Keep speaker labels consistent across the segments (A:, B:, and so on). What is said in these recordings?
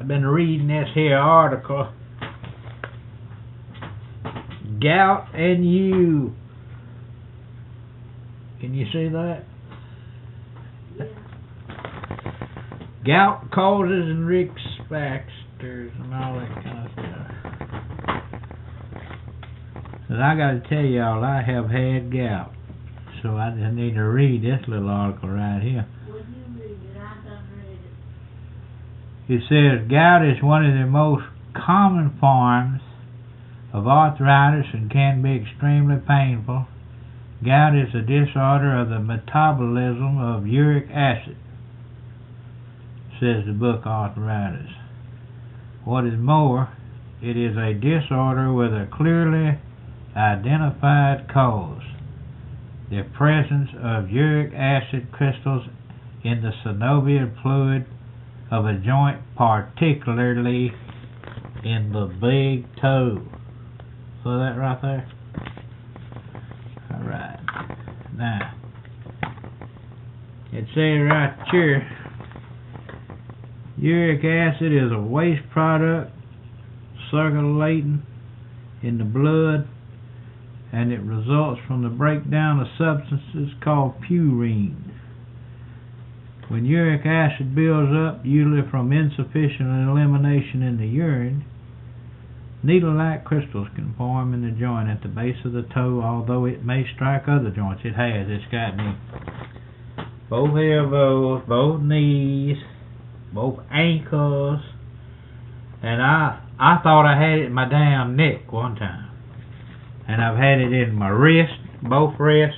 A: I've been reading this here article. Gout and you. Can you see that? Gout causes and risk factors and all that kind of stuff. And I got to tell y'all, I have had gout, so I just need to read this little article right here.
B: Well, you read it. I done read it.
A: It says gout is one of the most common forms of arthritis and can be extremely painful. Gout is a disorder of the metabolism of uric acid, says the book Arthritis. What is more, it is a disorder with a clearly identified cause: the presence of uric acid crystals in the synovial fluid of a joint, particularly in the big toe. See that right there? Alright. Now, it says right here, uric acid is a waste product circulating in the blood, and it results from the breakdown of substances called purine. When uric acid builds up, usually from insufficient elimination in the urine, needle-like crystals can form in the joint at the base of the toe, although it may strike other joints. It has. It's got me both elbows, both knees, both ankles, and I thought I had it in my damn neck one time. And I've had it in my wrist, both wrists.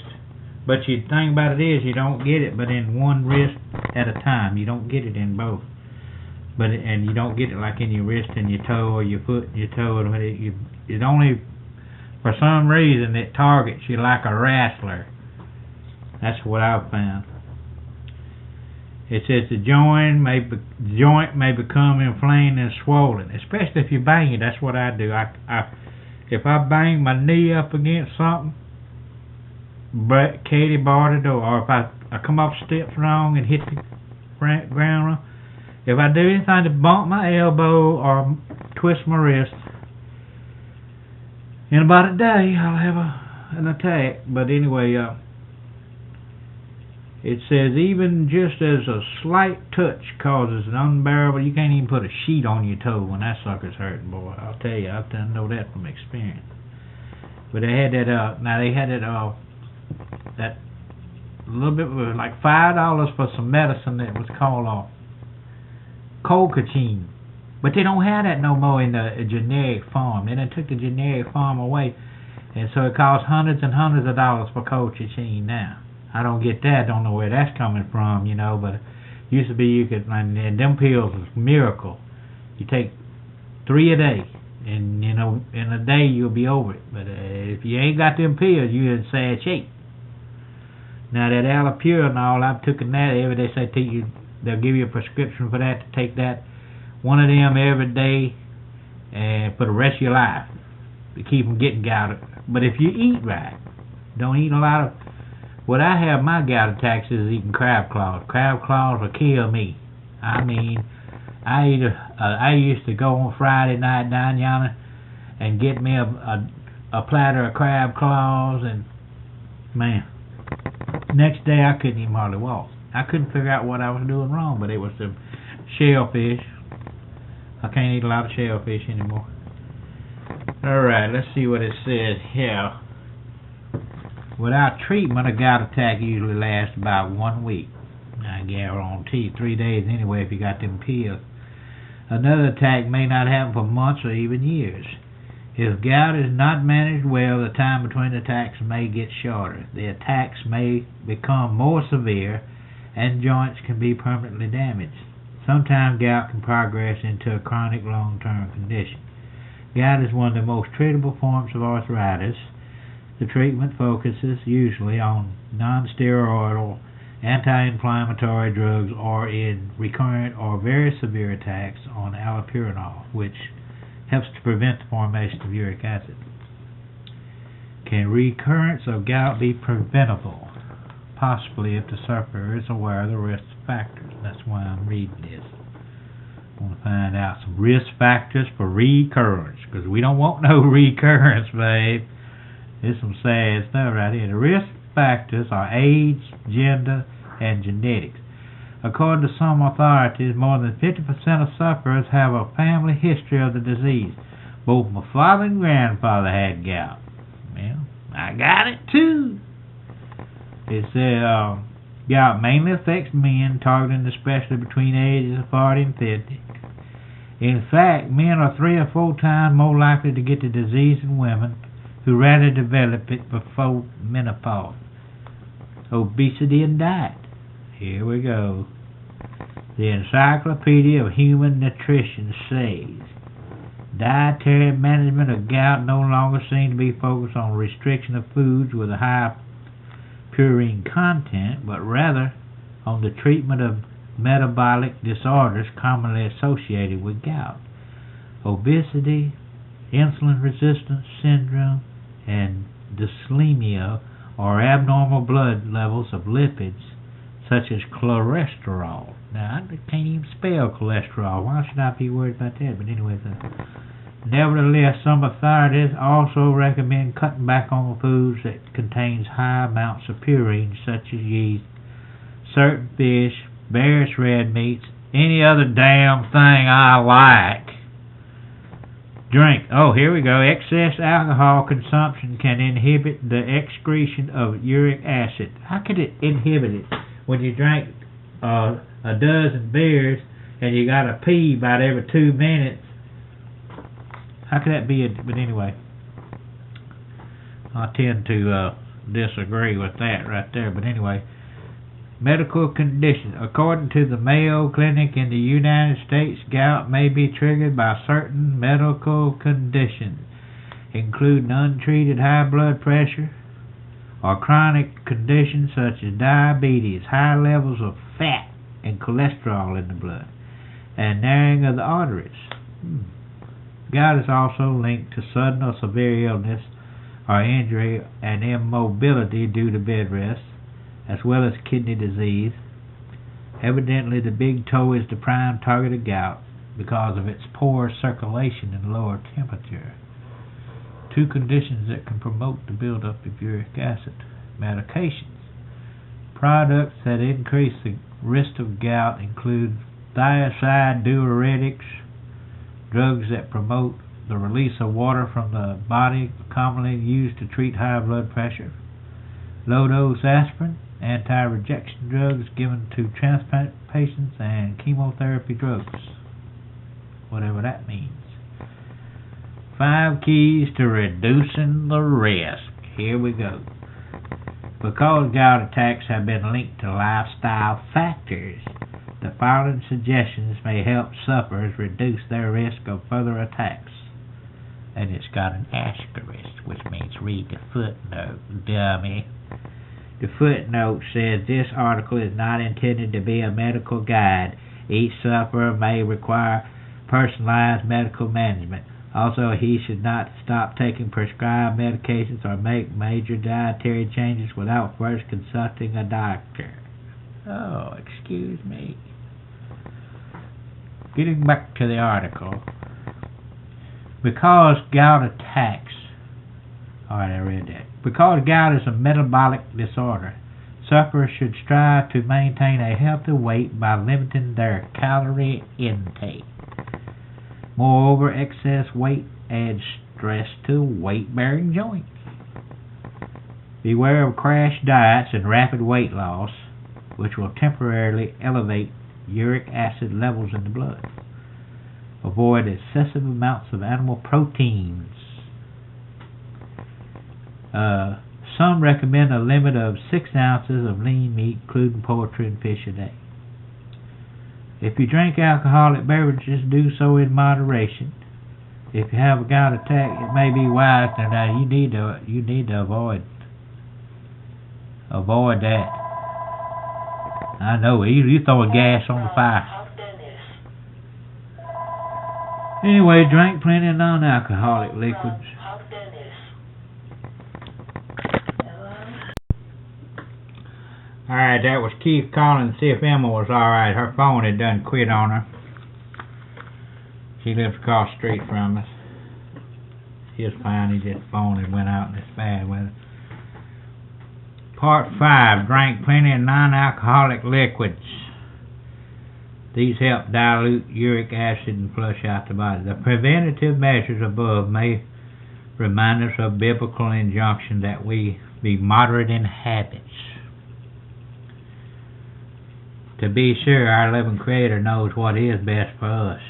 A: But the thing about it is, you don't get it but in one wrist at a time. You don't get it in both. And you don't get it like in your wrist and your toe or your foot and your toe. It only, for some reason, it targets you like a wrestler. That's what I've found. It says the joint may become inflamed and swollen, especially if you bang it. That's what I do. If I bang my knee up against something, but Katie barred the door, or if I come off steps wrong and hit the ground wrong, if I do anything to bump my elbow or twist my wrist, in about a day I'll have an attack. But anyway, it says even just as a slight touch causes an unbearable, you can't even put a sheet on your toe when that sucker's hurting, boy. I'll tell you, I know that from experience. But they had that, they had that little bit, like $5 for some medicine that was called colchicine. But they don't have that no more in the generic form. They done took the generic form away, and so it costs hundreds and hundreds of dollars for colchicine now. I don't get that, don't know where that's coming from, you know, but it used to be you could, and them pills is a miracle. You take 3 a day, and, you know, in a day you'll be over it. But if you ain't got them pills, you're in sad shape. Now that allopurinol, I've taken that every day. They'll give you a prescription for that, to take that, one of them every day, and for the rest of your life, to keep from getting gout. But if you eat right, don't eat a lot of, what I have my gout attacks is eating crab claws. Crab claws will kill me. I mean, I used to go on Friday night down yonder and get me a platter of crab claws, and man, next day I couldn't even hardly walk. I couldn't figure out what I was doing wrong, but it was the shellfish. I can't eat a lot of shellfish anymore. Alright, let's see what it says here. Without treatment, a gout attack usually lasts about 1 week. I guarantee 3 days anyway if you got them pills. Another attack may not happen for months or even years. If gout is not managed well, the time between attacks may get shorter. The attacks may become more severe, and joints can be permanently damaged. Sometimes gout can progress into a chronic long-term condition. Gout is one of the most treatable forms of arthritis. The treatment focuses usually on non-steroidal anti-inflammatory drugs, or in recurrent or very severe attacks on allopurinol, which helps to prevent the formation of uric acid. Can recurrence of gout be preventable? Possibly, if the sufferer is aware of the risk factors. That's why I'm reading this. Want to find out some risk factors for recurrence, because we don't want no recurrence, babe. This is some sad stuff right here. The risk factors are age, gender, and genetics. According to some authorities, more than 50% of sufferers have a family history of the disease. Both my father and grandfather had gout. Well, I got it too. It said gout mainly affects men, targeting especially between ages of 40 and 50. In fact, men are 3 or 4 times more likely to get the disease than women, who rather develop it before menopause. Obesity and diet. Here we go. The Encyclopedia of Human Nutrition says dietary management of gout no longer seems to be focused on restriction of foods with a high purine content, but rather on the treatment of metabolic disorders commonly associated with gout. Obesity, insulin resistance syndrome, and dyslipidemia are abnormal blood levels of lipids such as cholesterol. Now, I can't even spell cholesterol. Why should I be worried about that? But anyway, nevertheless, some authorities also recommend cutting back on foods that contains high amounts of purine, such as yeast, certain fish, various red meats, any other damn thing I like. Drink. Oh, here we go. Excess alcohol consumption can inhibit the excretion of uric acid. How could it inhibit it when you drink a dozen beers and you got to pee about every 2 minutes? How could that be? But anyway, I tend to disagree with that right there. But anyway, medical conditions. According to the Mayo Clinic in the United States, gout may be triggered by certain medical conditions, including untreated high blood pressure or chronic conditions such as diabetes, high levels of fat and cholesterol in the blood, and narrowing of the arteries. Gout is also linked to sudden or severe illness or injury and immobility due to bed rest, as well as kidney disease. Evidently, the big toe is the prime target of gout because of its poor circulation and lower temperature. 2 conditions that can promote the buildup of uric acid. Medications. Products that increase the risk of gout include thiazide diuretics, drugs that promote the release of water from the body, commonly used to treat high blood pressure, low-dose aspirin, anti-rejection drugs given to transplant patients, and chemotherapy drugs, whatever that means. 5 keys to reducing the risk. Here we go. Because gout attacks have been linked to lifestyle factors, the following suggestions may help sufferers reduce their risk of further attacks. And it's got an asterisk, which means read the footnote, dummy. The footnote says this article is not intended to be a medical guide. Each sufferer may require personalized medical management. Also, he should not stop taking prescribed medications or make major dietary changes without first consulting a doctor. Oh, excuse me. Getting back to the article. Because gout attacks... Alright, I read that. Because gout is a metabolic disorder, sufferers should strive to maintain a healthy weight by limiting their calorie intake. Moreover, excess weight adds stress to weight-bearing joints. Beware of crash diets and rapid weight loss, which will temporarily elevate uric acid levels in the blood. Avoid excessive amounts of animal proteins. Some recommend a limit of 6 ounces of lean meat, including poultry and fish a day. If you drink alcoholic beverages, do so in moderation. If you have a gout attack, it may be wise to know you need to avoid that. I know you throwing gas on the fire. Anyway, drink plenty of non-alcoholic liquids. Alright, that was Keith calling to see if Emma was alright. Her phone had done quit on her. She lives across the street from us. He was fine, he just phoned and went out in this bad weather. Part 5, drank plenty of non-alcoholic liquids. These help dilute uric acid and flush out the body. The preventative measures above may remind us of biblical injunction that we be moderate in habits. To be sure, our loving Creator knows what is best for us.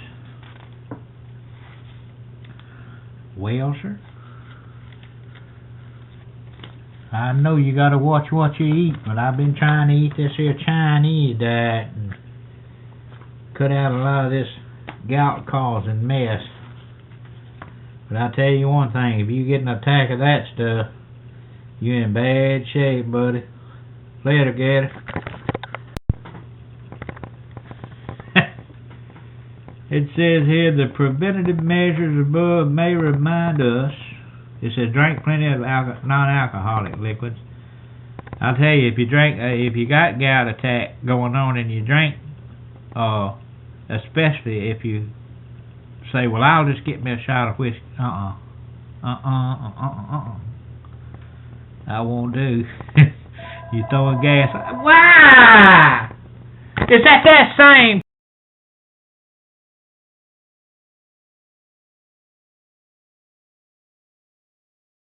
A: Well, sir, I know you gotta watch what you eat, but I've been trying to eat this here Chinese diet and cut out a lot of this gout causing mess. But I'll tell you one thing, if you get an attack of that stuff, you're in bad shape, buddy. Later, Gator. It says here, the preventative measures above may remind us. It says drink plenty of non-alcoholic liquids. I'll tell you, if you got gout attack going on and you drink, especially if you say, well, I'll just get me a shot of whiskey. I won't do. You throwing gas. Why? Is that same